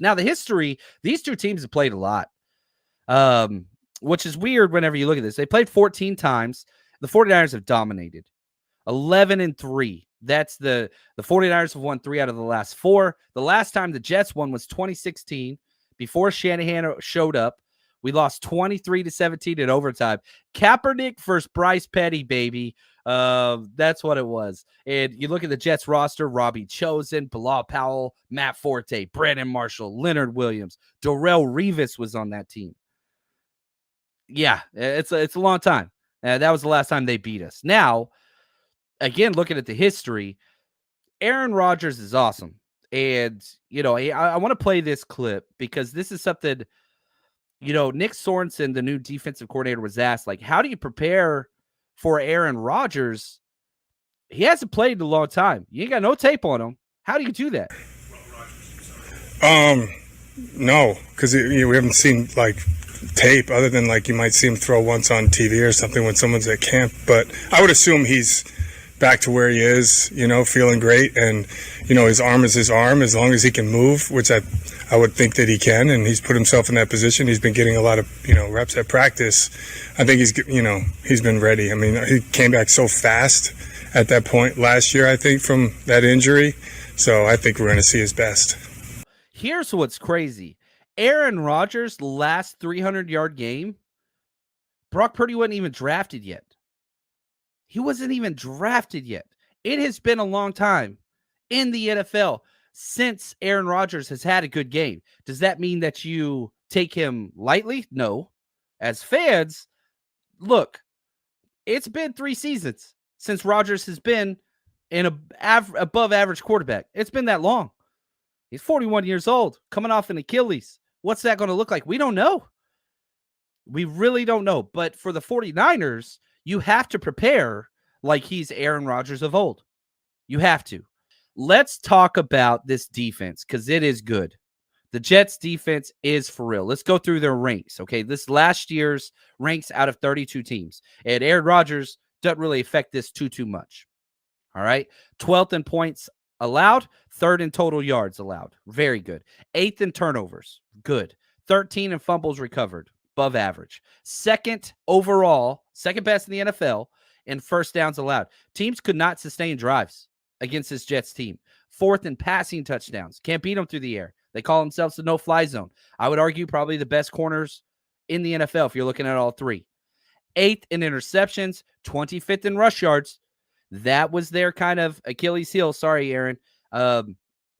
Now, the history, these two teams have played a lot, which is weird whenever you look at this. They played 14 times. The 49ers have dominated 11-3. That's the 49ers have won 3 out of the last 4. The last time the Jets won was 2016 before Shanahan showed up. We lost 23-17 in overtime. Kaepernick versus Bryce Petty, baby. That's what it was. And you look at the Jets roster: Robbie Chosen, Bilal Powell, Matt Forte, Brandon Marshall, Leonard Williams, Darrelle Revis was on that team. Yeah, it's a long time. That was the last time they beat us. Now, again, looking at the history, Aaron Rodgers is awesome. And, I want to play this clip because this is something, Nick Sorensen, the new defensive coordinator, was asked, like, how do you prepare for Aaron Rodgers? He hasn't played in a long time. You ain't got no tape on him. How do you do that? No, because we haven't seen, like, tape other than, like, you might see him throw once on TV or something when someone's at camp. But I would assume he's back to where he is, feeling great. And, his arm is his arm as long as he can move, which I would think that he can. And he's put himself in that position. He's been getting a lot of, reps at practice. I think he's been ready. I mean, he came back so fast at that point last year, I think, from that injury. So I think we're going to see his best. Here's what's crazy. Aaron Rodgers' last 300-yard game, Brock Purdy wasn't even drafted yet. He wasn't even drafted yet. It has been a long time in the NFL since Aaron Rodgers has had a good game. Does that mean that you take him lightly? No. As fans, look, it's been 3 seasons since Rodgers has been an above average quarterback. It's been that long. He's 41 years old, coming off an Achilles. What's that going to look like? We don't know. We really don't know. But for the 49ers, you have to prepare like he's Aaron Rodgers of old. You have to. Let's talk about this defense because it is good. The Jets defense is for real. Let's go through their ranks, okay? This last year's ranks out of 32 teams. And Aaron Rodgers doesn't really affect this too much. All right? 12th in points allowed, 3rd in total yards allowed. Very good. 8th in turnovers. Good. 13 in fumbles recovered. Above average. 2nd overall, 2nd best in the NFL in first downs allowed. Teams could not sustain drives against this Jets team. 4th in passing touchdowns. Can't beat them through the air. They call themselves the no-fly zone. I would argue probably the best corners in the NFL if you're looking at all 3. 8th in interceptions. 25th in rush yards. That was their kind of Achilles heel. Sorry, Aaron.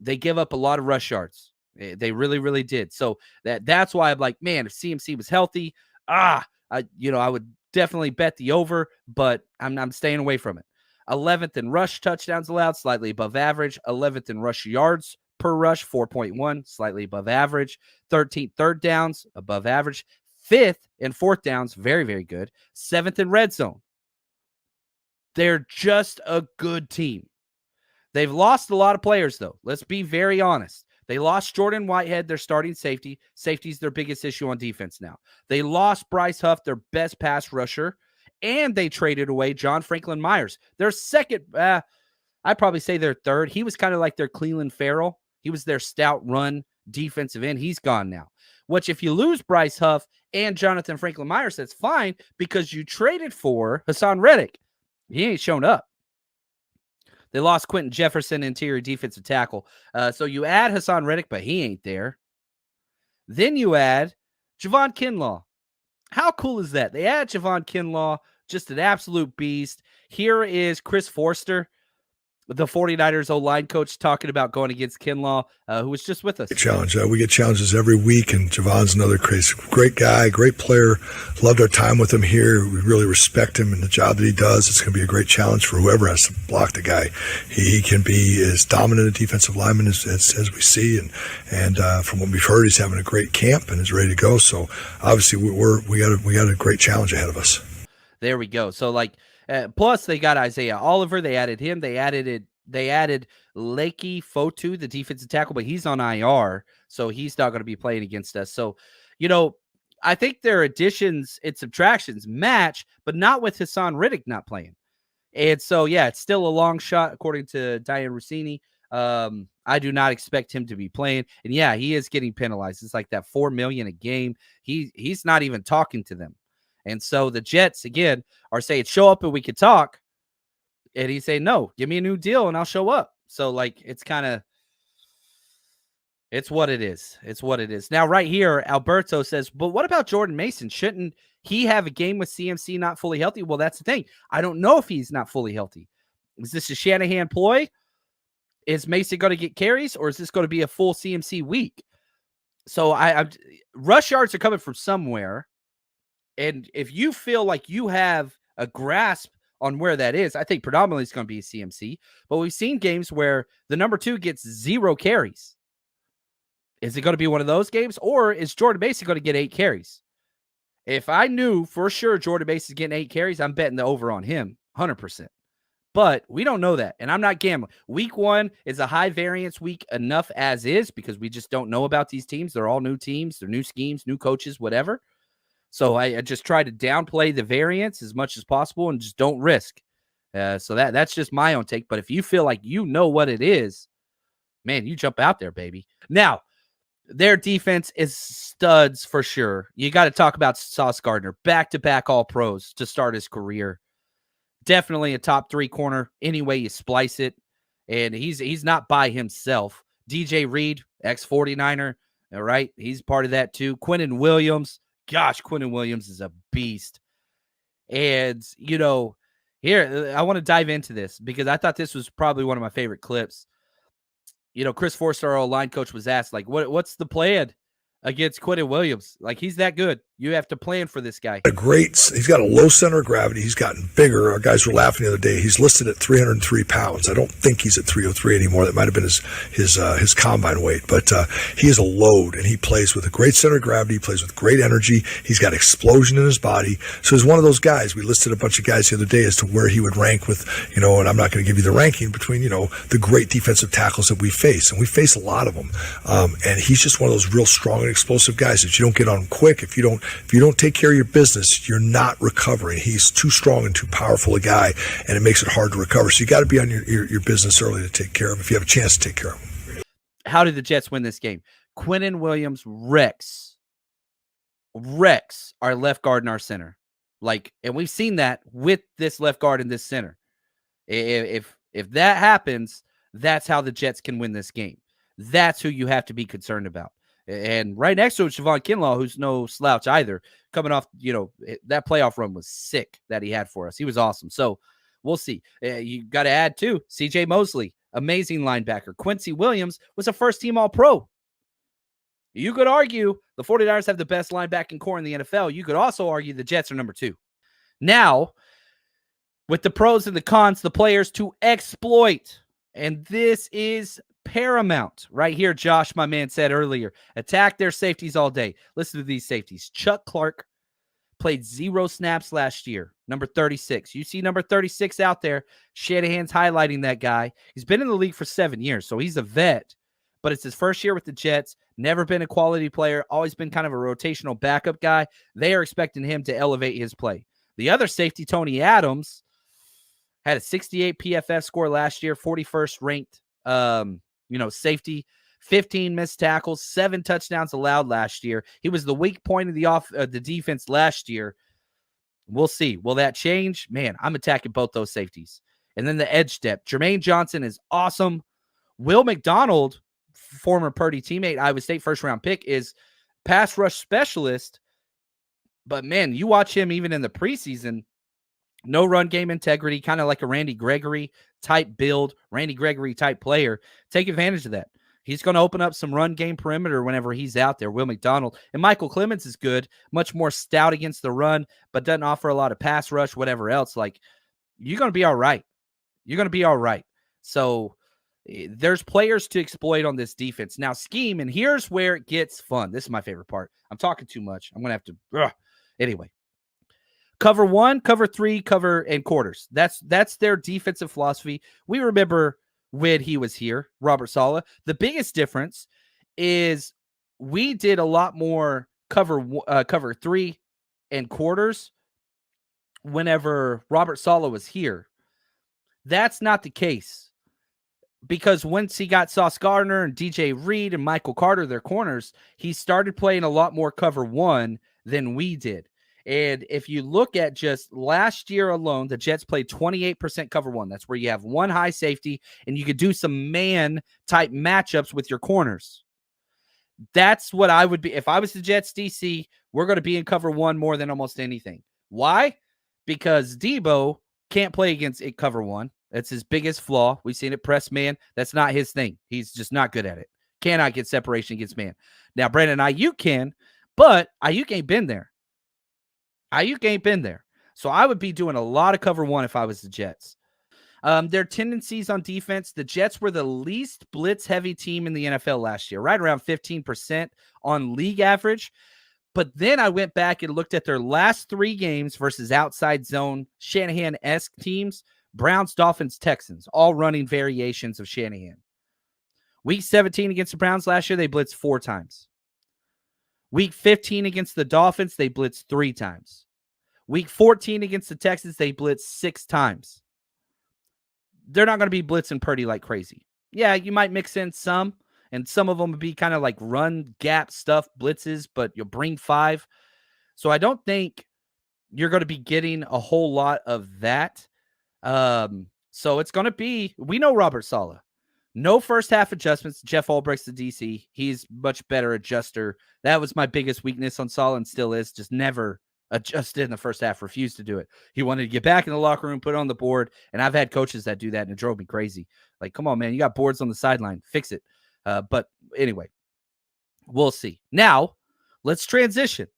They give up a lot of rush yards. They really, really did. So that's why I'm like, man, if CMC was healthy, I would definitely bet the over, but I'm staying away from it. 11th in rush touchdowns allowed, slightly above average. 11th in rush yards per rush, 4.1, slightly above average. 13th third downs, above average. 5th and 4th downs, very, very good. 7th in red zone. They're just a good team. They've lost a lot of players, though. Let's be very honest. They lost Jordan Whitehead, their starting safety. Safety's their biggest issue on defense now. They lost Bryce Huff, their best pass rusher, and they traded away John Franklin Myers. Their second, I'd probably say their third. He was kind of like their Cleveland Farrell. He was their stout run defensive end. He's gone now. Which, if you lose Bryce Huff and Jonathan Franklin Myers, that's fine because you traded for Hassan Reddick. He ain't shown up. They lost Quentin Jefferson, interior defensive tackle. So you add Hassan Reddick, but he ain't there. Then you add Javon Kinlaw. How cool is that? They add Javon Kinlaw, just an absolute beast. Here is Chris Forster, the 49ers O-line coach, talking about going against Kinlaw, who was just with us. Challenge. We get challenges every week, and Javon's another great guy, great player. Loved our time with him here. We really respect him and the job that he does. It's going to be a great challenge for whoever has to block the guy. He can be as dominant a defensive lineman as we see, and from what we've heard, he's having a great camp and is ready to go. So obviously, we got a great challenge ahead of us. There we go. So plus they got Isaiah Oliver. They added him. They added Lakey Fotu, the defensive tackle, but he's on IR, so he's not going to be playing against us. So, I think their additions and subtractions match, but not with Hassan Reddick not playing. And so, yeah, it's still a long shot, according to Diane Rossini. I do not expect him to be playing. And yeah, he is getting penalized. It's like that $4 million a game. He's not even talking to them. And so the Jets, again, are saying, show up and we can talk. And he's saying, no, give me a new deal and I'll show up. So, like, it's kind of, it's what it is. It's what it is. Now, right here, Alberto says, but what about Jordan Mason? Shouldn't he have a game with CMC not fully healthy? Well, that's the thing. I don't know if he's not fully healthy. Is this a Shanahan ploy? Is Mason going to get carries, or is this going to be a full CMC week? So I'm rush yards are coming from somewhere. And if you feel like you have a grasp on where that is, I think predominantly it's going to be a CMC. But we've seen games where the number 2 gets 0 carries. Is it going to be one of those games, or is Jordan Mason going to get 8 carries? If I knew for sure Jordan Mason is getting 8 carries, I'm betting the over on him 100%. But we don't know that, and I'm not gambling. Week 1 is a high variance week enough as is because we just don't know about these teams. They're all new teams. They're new schemes, new coaches, whatever. So I just try to downplay the variance as much as possible and just don't risk. So that's just my own take. But if you feel like you know what it is, man, you jump out there, baby. Now, their defense is studs for sure. You got to talk about Sauce Gardner, back-to-back All-Pros to start his career. Definitely a top 3 corner any way you splice it. And he's not by himself. DJ Reed, ex-49er, all right? He's part of that too. Quinnen Williams. Gosh, Quinnen Williams is a beast. And, you know, here, I want to dive into this because I thought this was probably one of my favorite clips. You know, Chris Forster, our line coach, was asked, like, what's the plan against Quinnen Williams? Like, he's that good. You have to plan for this guy. He's got a low center of gravity. He's gotten bigger. Our guys were laughing the other day. He's listed at 303 pounds. I don't think he's at 303 anymore. That might have been his combine weight, but he is a load, and he plays with a great center of gravity. He plays with great energy. He's got explosion in his body. So he's one of those guys. We listed a bunch of guys the other day as to where he would rank with, you know, and I'm not going to give you the ranking between, you know, the great defensive tackles that we face, and we face a lot of them. And he's just one of those real strong and explosive guys that you don't get on quick. If you don't take care of your business, you're not recovering. He's too strong and too powerful a guy, and it makes it hard to recover. So you got to be on your business early to take care of him if you have a chance to take care of him. How did the Jets win this game? Quinnen Williams wrecks our left guard and our center. Like, and we've seen that with this left guard and this center. If that happens, that's how the Jets can win this game. That's who you have to be concerned about. And right next to it, Javon Kinlaw, who's no slouch either, coming off, you know, that playoff run was sick that he had for us. He was awesome. So we'll see. You got to add, too, C.J. Mosley, amazing linebacker. Quincy Williams was a first-team All-Pro. You could argue the 49ers have the best linebacking core in the NFL. You could also argue the Jets are number 2. Now, with the pros and the cons, the players to exploit. And this is paramount right here. Josh, my man, said earlier, attack their safeties all day. Listen to these safeties. Chuck Clark played 0 snaps last year. Number 36. You see number 36 out there. Shanahan's highlighting that guy. He's been in the league for 7 years, so he's a vet. But it's his first year with the Jets. Never been a quality player. Always been kind of a rotational backup guy. They are expecting him to elevate his play. The other safety, Tony Adams, had a 68 PFF score last year, 41st ranked safety, 15 missed tackles, 7 touchdowns allowed last year. He was the weak point of the defense last year. We'll see. Will that change? Man, I'm attacking both those safeties. And then the edge depth. Jermaine Johnson is awesome. Will McDonald, former Purdy teammate, Iowa State first-round pick, is pass rush specialist. But, man, you watch him even in the preseason, no run game integrity, kind of like a Randy Gregory type build, Randy Gregory type player. Take advantage of that. He's going to open up some run game perimeter whenever he's out there. Will McDonald and Michael Clemens is good, much more stout against the run, but doesn't offer a lot of pass rush, whatever else. Like, you're going to be all right. You're going to be all right. So there's players to exploit on this defense. Now, scheme, and here's where it gets fun. This is my favorite part. I'm talking too much. I'm going to have to. Anyway. Cover 1, cover 3, cover and quarters. That's their defensive philosophy. We remember when he was here, Robert Saleh. The biggest difference is we did a lot more cover 3 and quarters whenever Robert Saleh was here. That's not the case. because once he got Sauce Gardner and DJ Reed and Michael Carter, their corners, he started playing a lot more cover one than we did. And if you look at just last year alone, the Jets played 28% cover one. That's where you have one high safety and you could do some man type matchups with your corners. That's what I would be. If I was the Jets DC, we're going to be in cover one more than almost anything. Why? Because Debo can't play against it cover one. That's his biggest flaw. We've seen it press man. That's not his thing. He's just not good at it. Cannot get separation against man. Now, Brandon Ayuk can, but Ayuk ain't been there. Ayuk ain't been there. So I would be doing a lot of cover one if I was the Jets. Their tendencies on defense, the Jets were the least blitz-heavy team in the NFL last year, right around 15% on league average. But then I went back and looked at their last 3 games versus outside zone Shanahan-esque teams, Browns, Dolphins, Texans, all running variations of Shanahan. Week 17 against the Browns last year, they blitzed 4 times. Week 15 against the Dolphins, they blitzed 3 times. Week 14 against the Texans, they blitzed 6 times. They're not going to be blitzing Purdy like crazy. Yeah, you might mix in some, and some of them would be kind of like run gap stuff, blitzes, but you'll bring 5. So I don't think you're going to be getting a whole lot of that. So it's going to be, we know Robert Saleh. No first half adjustments. Jeff Albrecht's the DC. He's much better adjuster. That was my biggest weakness on Saleh and still is. Just never adjusted in the first half, refused to do it. He wanted to get back in the locker room, put it on the board, and I've had coaches that do that, and it drove me crazy. Like, come on, man, you got boards on the sideline. Fix it. But anyway, we'll see. Now, let's transition.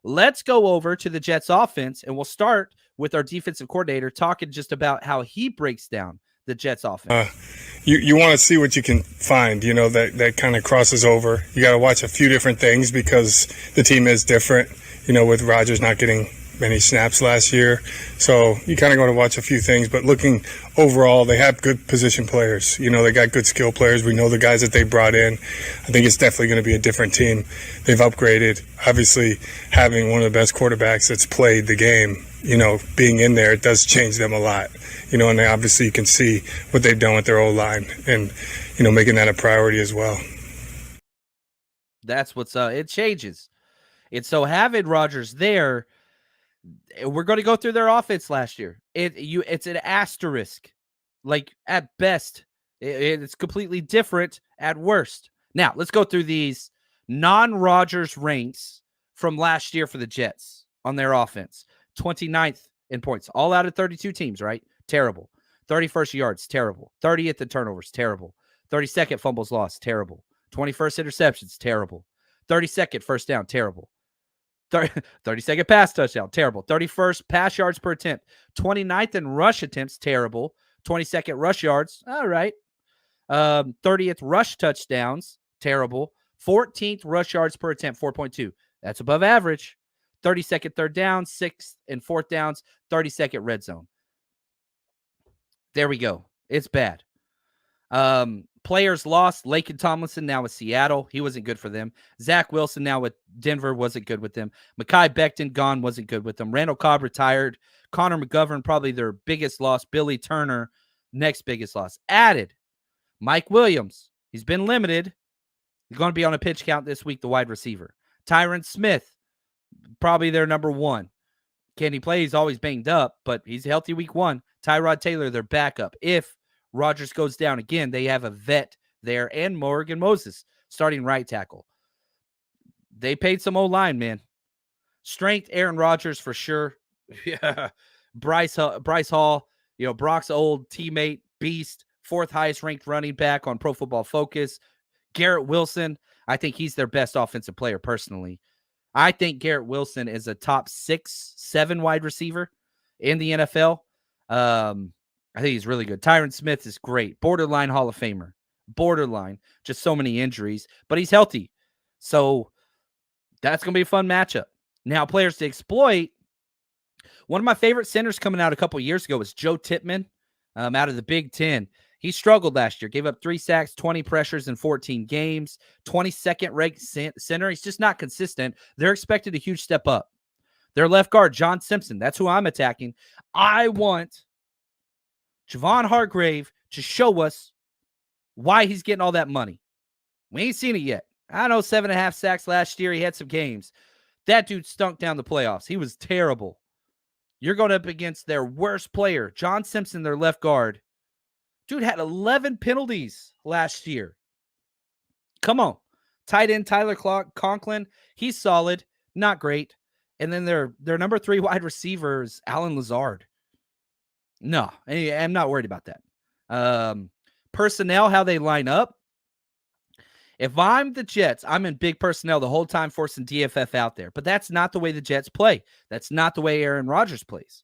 Let's go over to the Jets offense, and we'll start with our defensive coordinator talking just about how he breaks down the Jets offense. You want to see what you can find, that kind of crosses over. You got to watch a few different things because the team is different, with Rodgers not getting many snaps last year. So you kind of got to watch a few things. But looking overall, they have good position players. They got good skill players. We know the guys that they brought in. I think it's definitely going to be a different team. They've upgraded. Obviously, having one of the best quarterbacks that's played the game, being in there, it does change them a lot. And obviously you can see what they've done with their O-line and, making that a priority as well. That's what's it changes. It's so having Rodgers there, we're going to go through their offense last year. It's an asterisk. Like at best, it's completely different at worst. Now, let's go through these non-Rodgers ranks from last year for the Jets on their offense. 29th in points, all out of 32 teams, right? Terrible. 31st yards, terrible. 30th in turnovers, terrible. 32nd fumbles lost, terrible. 21st interceptions, terrible. 32nd first down, terrible. 32nd pass touchdown, terrible. 31st pass yards per attempt. 29th in rush attempts, terrible. 22nd rush yards, all right. 30th rush touchdowns, terrible. 14th rush yards per attempt, 4.2. That's above average. 32nd third down, 6th and 4th downs, 32nd red zone. There we go. It's bad. Players lost. Laken Tomlinson now with Seattle. He wasn't good for them. Zach Wilson now with Denver wasn't good with them. Mekhi Becton gone, wasn't good with them. Randall Cobb retired. Connor McGovern, probably their biggest loss. Billy Turner, next biggest loss. Added Mike Williams. He's been limited. He's going to be on a pitch count this week, the wide receiver. Tyron Smith, probably their number 1. Can he play? He's always banged up, but he's healthy week 1. Tyrod Taylor, their backup. If Rodgers goes down again, they have a vet there, and Morgan Moses starting right tackle. They paid some O-line, man. Strength, Aaron Rodgers for sure. Yeah. Bryce Hall, Brock's old teammate, beast, 4th highest ranked running back on Pro Football Focus. Garrett Wilson, I think he's their best offensive player personally. I think Garrett Wilson is a top 6, 7 wide receiver in the NFL. I think he's really good. Tyron Smith is great. Borderline Hall of Famer. Borderline. Just so many injuries, but he's healthy. So that's going to be a fun matchup. Now, players to exploit. One of my favorite centers coming out a couple years ago was Joe Tippmann out of the Big Ten. He struggled last year. Gave up 3 sacks, 20 pressures in 14 games. 22nd ranked center. He's just not consistent. They're expected a huge step up. Their left guard, John Simpson. That's who I'm attacking. I want Javon Hargrave to show us why he's getting all that money. We ain't seen it yet. I know 7.5 sacks last year. He had some games. That dude stunk down the playoffs. He was terrible. You're going up against their worst player, John Simpson, their left guard. Dude had 11 penalties last year. Come on. Tight end Tyler Conklin, he's solid, not great. And then their number 3 wide receiver is Alan Lazard. No, I'm not worried about that. Personnel, how they line up. If I'm the Jets, I'm in big personnel the whole time forcing DFF out there. But that's not the way the Jets play. That's not the way Aaron Rodgers plays.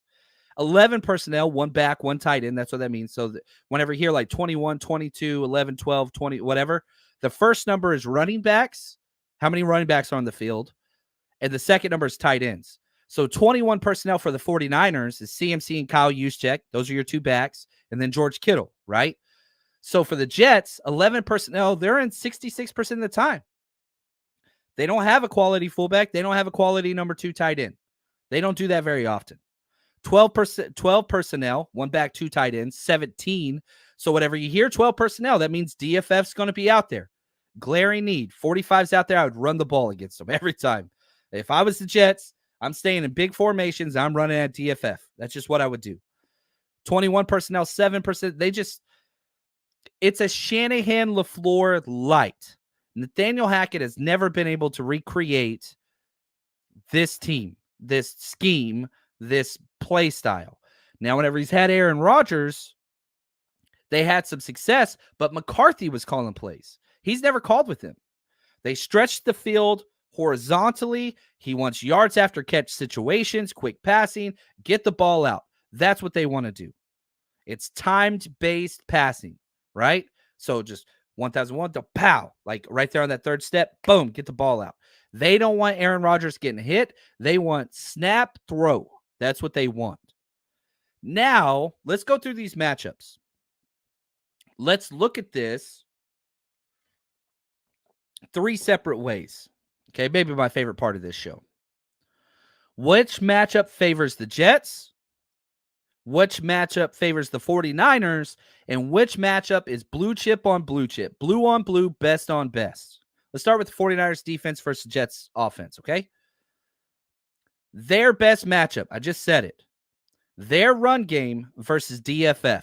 11 personnel, 1 back, 1 tight end. That's what that means. So whenever you hear like 21, 22, 11, 12, 20, whatever, the first number is running backs. How many running backs are on the field? And the second number is tight ends. So 21 personnel for the 49ers is CMC and Kyle Juszczyk. Those are your 2 backs. And then George Kittle, right? So for the Jets, 11 personnel, they're in 66% of the time. They don't have a quality fullback. They don't have a quality number 2 tight end. They don't do that very often. 12 personnel, 1 back, 2 tight ends, 17. So whatever you hear 12 personnel, that means DFF's going to be out there. Glaring need. 45's out there. I would run the ball against them every time. If I was the Jets, I'm staying in big formations. I'm running at DFF. That's just what I would do. 21 personnel, 7%. It's a Shanahan LaFleur light. Nathaniel Hackett has never been able to recreate this team, this scheme, this play style. Now, whenever he's had Aaron Rodgers, they had some success, but McCarthy was calling plays. He's never called with him. They stretched the field horizontally. He wants yards after catch situations, quick passing, get the ball out. That's what they want to do. It's timed-based passing, right? So just 1,001 to pow, like right there on that third step, boom, get the ball out. They don't want Aaron Rodgers getting hit. They want snap, throw. That's what they want. Now, let's go through these matchups. Let's look at this 3 separate ways. Okay, maybe my favorite part of this show. Which matchup favors the Jets? Which matchup favors the 49ers? And which matchup is blue chip on blue chip? Blue on blue, best on best. Let's start with the 49ers defense versus Jets offense, okay? Their best matchup, I just said it. Their run game versus DFF.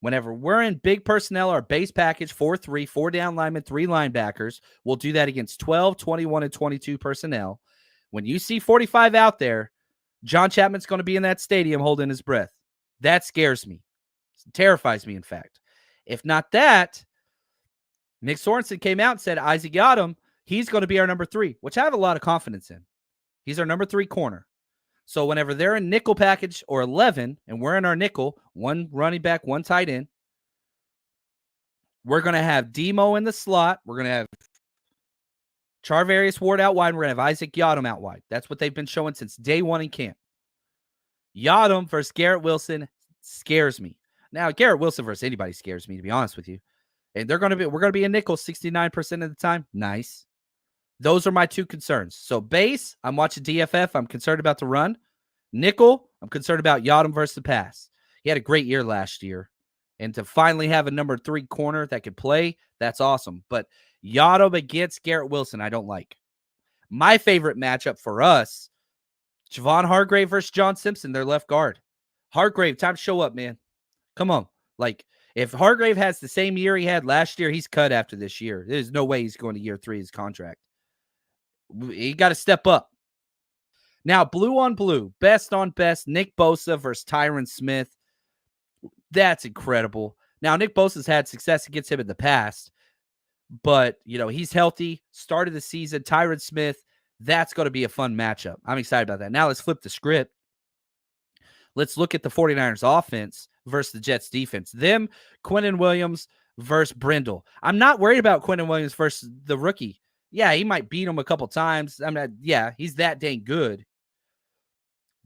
Whenever we're in big personnel, our base package, 4-3, 4 down linemen, 3 linebackers, we'll do that against 12, 21, and 22 personnel. When you see 45 out there, John Chapman's going to be in that stadium holding his breath. That scares me. It terrifies me, in fact. If not that, Nick Sorensen came out and said, Isaac Yiadom, he's going to be our number 3, which I have a lot of confidence in. He's our number 3 corner. So whenever they're in nickel package or 11, and we're in our nickel, 1 running back, 1 tight end, we're going to have Demo in the slot. We're going to have Charvarius Ward out wide. And we're going to have Isaac Yiadom out wide. That's what they've been showing since day 1 in camp. Yiadom versus Garrett Wilson scares me. Now, Garrett Wilson versus anybody scares me, to be honest with you. And we're going to be a nickel 69% of the time. Nice. Those are my 2 concerns. So base, I'm watching DFF. I'm concerned about the run. Nickel, I'm concerned about Yiadom versus the pass. He had a great year last year. And to finally have a number 3 corner that could play, that's awesome. But Yiadom against Garrett Wilson, I don't like. My favorite matchup for us, Javon Hargrave versus John Simpson, their left guard. Hargrave, time to show up, man. Come on. Like, if Hargrave has the same year he had last year, he's cut after this year. There's no way he's going to year 3 of his contract. He got to step up. Now, blue on blue, best on best, Nick Bosa versus Tyron Smith. That's incredible. Now, Nick Bosa's had success against him in the past, but, he's healthy, started the season. Tyron Smith, that's going to be a fun matchup. I'm excited about that. Now, let's flip the script. Let's look at the 49ers offense versus the Jets defense. Them, Quinnen Williams versus Brindle. I'm not worried about Quinnen Williams versus the rookie. Yeah, he might beat him a couple times. He's that dang good.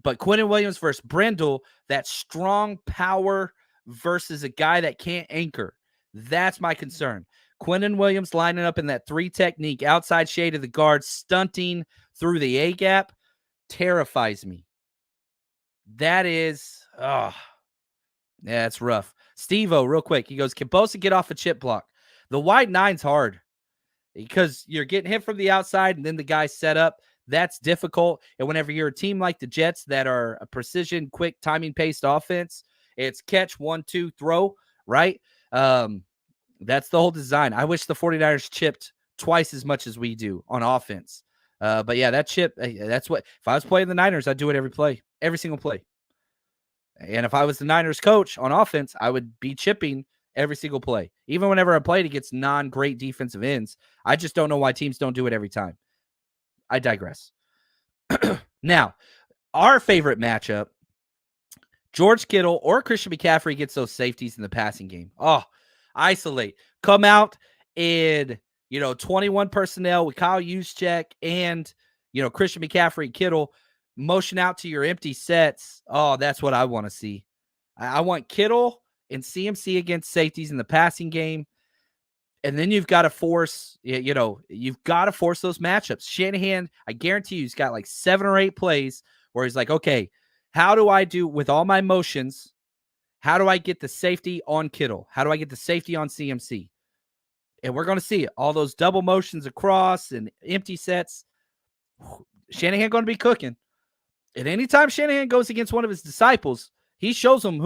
But Quinnen Williams versus Brindle, that strong power versus a guy that can't anchor. That's my concern. Quinnen Williams lining up in that 3 technique, outside shade of the guard, stunting through the A-gap, terrifies me. That is, yeah, it's rough. Steve-O, real quick. He goes, can Bosa get off a chip block? The wide nine's hard because you're getting hit from the outside and then the guy set up. That's difficult. And whenever you're a team like the Jets that are a precision, quick, timing-paced offense, it's catch, 1-2, throw, right? That's the whole design. I wish the 49ers chipped twice as much as we do on offense. But yeah, that chip, that's what, if I was playing the Niners, I'd do it every play, every single play. And if I was the Niners coach on offense, I would be chipping every single play. Even whenever I played against non-great defensive ends, I just don't know why teams don't do it every time. I digress. Now, our favorite matchup, George Kittle or Christian McCaffrey gets those safeties in the passing game. Oh, isolate. Come out in, 21 personnel with Kyle Juszczyk and, Christian McCaffrey, Kittle, motion out to your empty sets. Oh, that's what I want to see. I want Kittle and CMC against safeties in the passing game. And then you've got to force, you've got to force those matchups. Shanahan, I guarantee you, he's got like 7 or 8 plays where he's like, okay, how do I do with all my motions? How do I get the safety on Kittle? How do I get the safety on CMC? And we're going to see it. All those double motions across and empty sets. Shanahan going to be cooking. And anytime Shanahan goes against one of his disciples, he shows them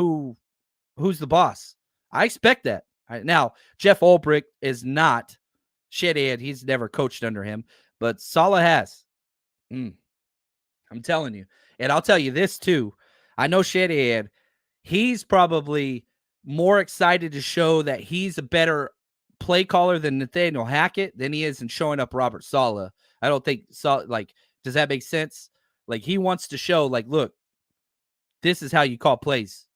who's the boss. I expect that. Now, Jeff Ulbrich is not Shanahan. He's never coached under him, but Saleh has. I'm telling you. And I'll tell you this, too. I know Shanahan, he's probably more excited to show that he's a better play caller than Nathaniel Hackett than he is in showing up Robert Saleh. I don't think, does that make sense? Like, he wants to show, like, look, this is how you call plays.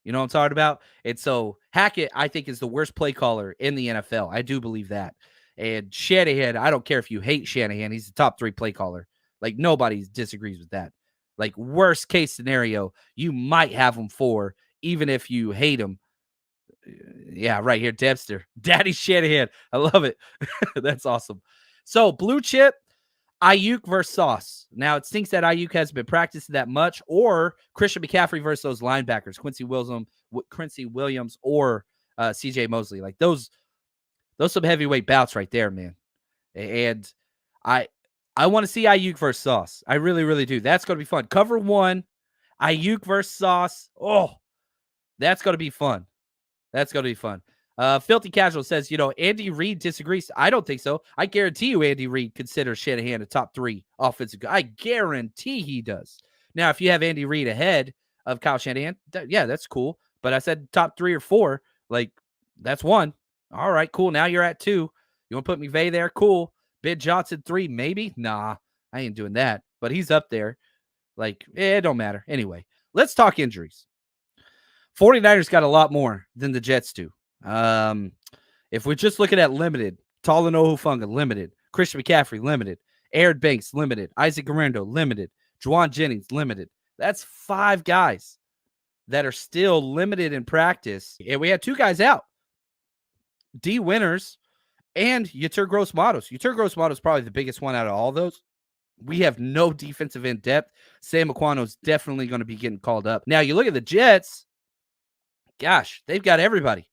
You know what I'm talking about? And so Hackett, I think, is the worst play caller in the NFL. I do believe that. And Shanahan, I don't care if you hate Shanahan. He's the top 3 play caller. Like, nobody disagrees with that. Like, worst case scenario, you might have him 4, even if you hate him. Yeah, right here, Debster. Daddy Shanahan. I love it. That's awesome. So, blue chip, Ayuk versus Sauce. Now, it stinks that Ayuk hasn't been practicing that much, or Christian McCaffrey versus those linebackers, Quincy Williams or CJ Mosley. Like, those some heavyweight bouts right there, man. And I want to see Ayuk versus Sauce. I really, really do. That's going to be fun. Cover 1, Ayuk versus Sauce. Oh, that's going to be fun. That's going to be fun. Filthy Casual says, Andy Reid disagrees. I don't think so. I guarantee you Andy Reid considers Shanahan a top 3 offensive guy. I guarantee he does. Now, if you have Andy Reid ahead of Kyle Shanahan, yeah, that's cool. But I said top 3 or 4. Like, that's 1. All right, cool. Now you're at 2. You want to put McVay there? Cool. Ben Johnson 3, maybe? Nah, I ain't doing that. But he's up there. Like, it don't matter. Anyway, let's talk injuries. 49ers got a lot more than the Jets do. If we're just looking at limited, Talanoa Hufanga, limited. Christian McCaffrey, limited. Aaron Banks, limited. Isaac Guerrero, limited. Juwan Jennings, limited. That's 5 guys that are still limited in practice. And we had 2 guys out. D. Winters and Yetur Gross-Matos. Yetur Gross-Matos is probably the biggest one out of all those. We have no defensive end depth. Sam Aquino is definitely going to be getting called up. Now, you look at the Jets. Gosh, they've got everybody.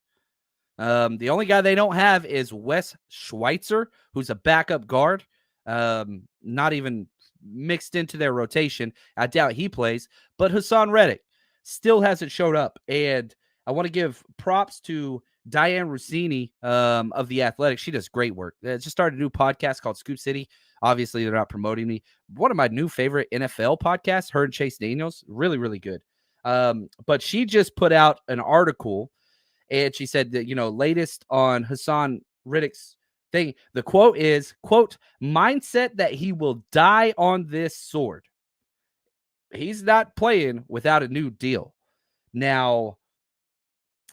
The only guy they don't have is Wes Schweitzer, who's a backup guard, not even mixed into their rotation. I doubt he plays, but Hassan Reddick still hasn't showed up. And I want to give props to Diane Rossini of The Athletic. She does great work. Just started a new podcast called Scoop City. Obviously, they're not promoting me. One of my new favorite NFL podcasts, her and Chase Daniels, really, really good. But she just put out an article, and she said that, latest on Hassan Reddick's thing. The quote is, quote, mindset that he will die on this sword. He's not playing without a new deal. Now,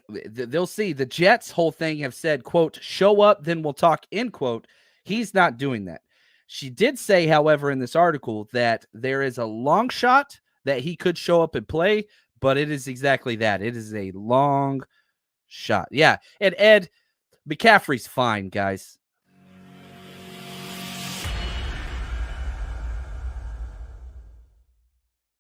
they'll see. The Jets' whole thing have said, quote, show up, then we'll talk, end quote. He's not doing that. She did say, however, in this article that there is a long shot that he could show up and play, but it is exactly that. It is a long shot. Yeah. And Ed, McCaffrey's fine, guys.